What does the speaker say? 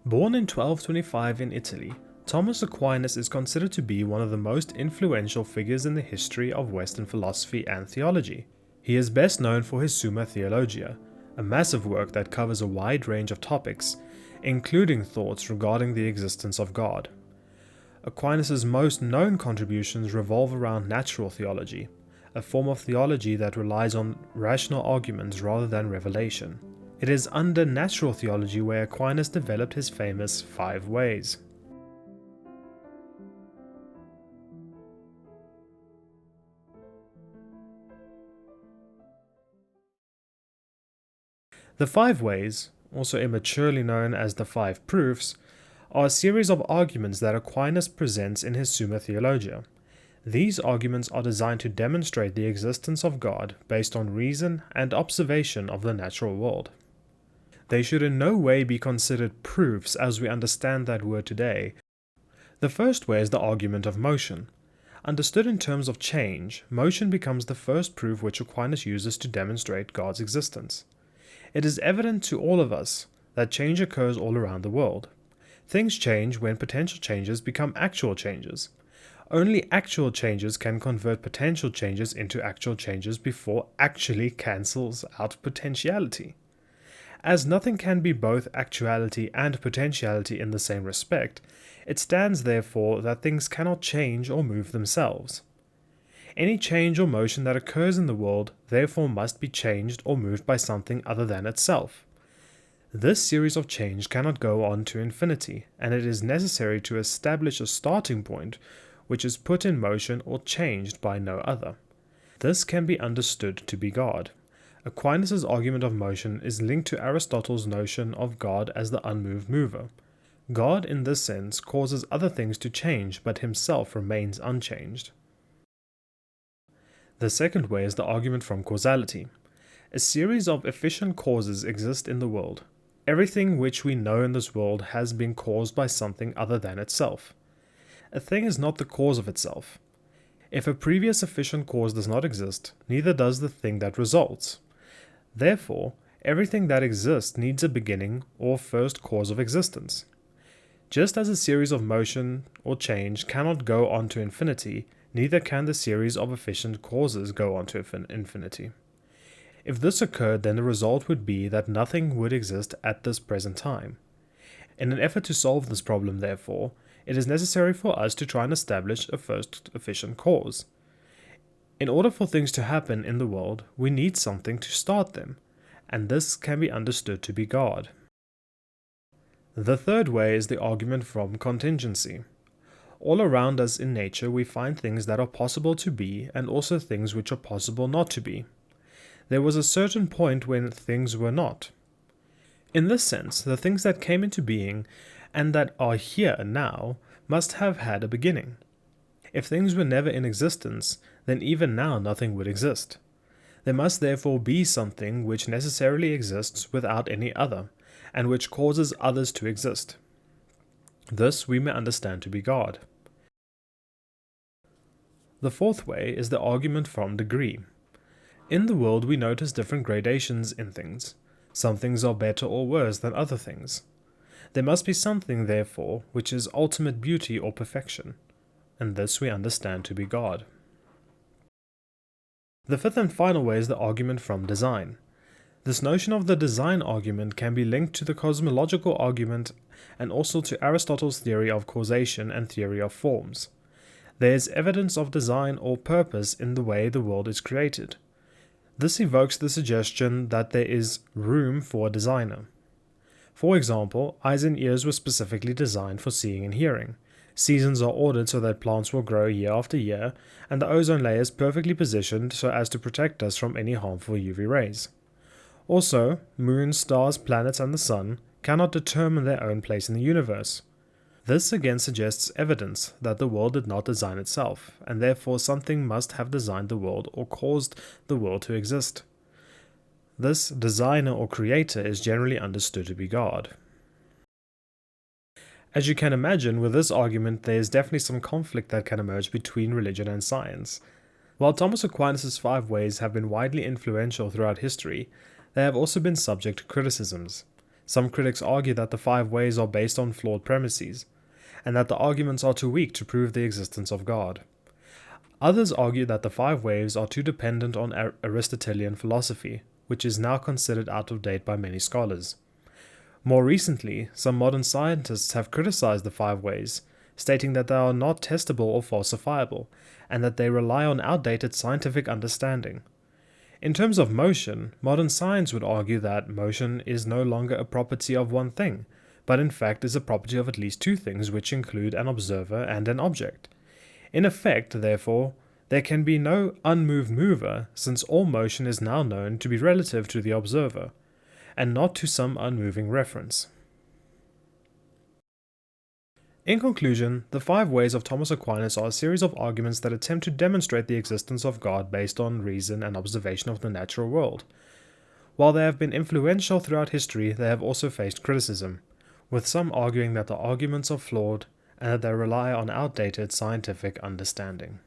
Born in 1225 in Italy, Thomas Aquinas is considered to be one of the most influential figures in the history of Western philosophy and theology. He is best known for his Summa Theologia, a massive work that covers a wide range of topics, including thoughts regarding the existence of God. Aquinas' most known contributions revolve around natural theology, a form of theology that relies on rational arguments rather than revelation. It is under natural theology where Aquinas developed his famous 5 ways. The 5 ways, also immaturely known as the 5 proofs, are a series of arguments that Aquinas presents in his Summa Theologia. These arguments are designed to demonstrate the existence of God based on reason and observation of the natural world. They should in no way be considered proofs as we understand that word today. The first way is the argument of motion. Understood in terms of change, motion becomes the first proof which Aquinas uses to demonstrate God's existence. It is evident to all of us that change occurs all around the world. Things change when potential changes become actual changes. Only actual changes can convert potential changes into actual changes before actually cancels out potentiality. As nothing can be both actuality and potentiality in the same respect, it stands therefore that things cannot change or move themselves. Any change or motion that occurs in the world therefore must be changed or moved by something other than itself. This series of change cannot go on to infinity, and it is necessary to establish a starting point which is put in motion or changed by no other. This can be understood to be God. Aquinas' argument of motion is linked to Aristotle's notion of God as the unmoved mover. God, in this sense, causes other things to change, but himself remains unchanged. The second way is the argument from causality. A series of efficient causes exist in the world. Everything which we know in this world has been caused by something other than itself. A thing is not the cause of itself. If a previous efficient cause does not exist, neither does the thing that results. Therefore, everything that exists needs a beginning or first cause of existence. Just as a series of motion or change cannot go on to infinity, neither can the series of efficient causes go on to infinity. If this occurred, then the result would be that nothing would exist at this present time. In an effort to solve this problem, therefore, it is necessary for us to try and establish a first efficient cause. In order for things to happen in the world, we need something to start them, and this can be understood to be God. The third way is the argument from contingency. All around us in nature we find things that are possible to be and also things which are possible not to be. There was a certain point when things were not. In this sense, the things that came into being and that are here now must have had a beginning. If things were never in existence, then even now nothing would exist. There must therefore be something which necessarily exists without any other, and which causes others to exist. This we may understand to be God. The fourth way is the argument from degree. In the world we notice different gradations in things. Some things are better or worse than other things. There must be something, therefore, which is ultimate beauty or perfection, and this we understand to be God. The fifth and final way is the argument from design. This notion of the design argument can be linked to the cosmological argument and also to Aristotle's theory of causation and theory of forms. There is evidence of design or purpose in the way the world is created. This evokes the suggestion that there is room for a designer. For example, eyes and ears were specifically designed for seeing and hearing. Seasons are ordered so that plants will grow year after year, and the ozone layer is perfectly positioned so as to protect us from any harmful UV rays. Also, moons, stars, planets, and the sun cannot determine their own place in the universe. This again suggests evidence that the world did not design itself, and therefore something must have designed the world or caused the world to exist. This designer or creator is generally understood to be God. As you can imagine, with this argument there is definitely some conflict that can emerge between religion and science. While Thomas Aquinas' 5 ways have been widely influential throughout history, they have also been subject to criticisms. Some critics argue that the five ways are based on flawed premises, and that the arguments are too weak to prove the existence of God. Others argue that the five ways are too dependent on Aristotelian philosophy, which is now considered out of date by many scholars. More recently, some modern scientists have criticized the five ways, stating that they are not testable or falsifiable, and that they rely on outdated scientific understanding. In terms of motion, modern science would argue that motion is no longer a property of one thing, but in fact is a property of at least two things, which include an observer and an object. In effect, therefore, there can be no unmoved mover, since all motion is now known to be relative to the observer, and not to some unmoving reference. In conclusion, the five ways of Thomas Aquinas are a series of arguments that attempt to demonstrate the existence of God based on reason and observation of the natural world. While they have been influential throughout history, they have also faced criticism, with some arguing that the arguments are flawed and that they rely on outdated scientific understanding.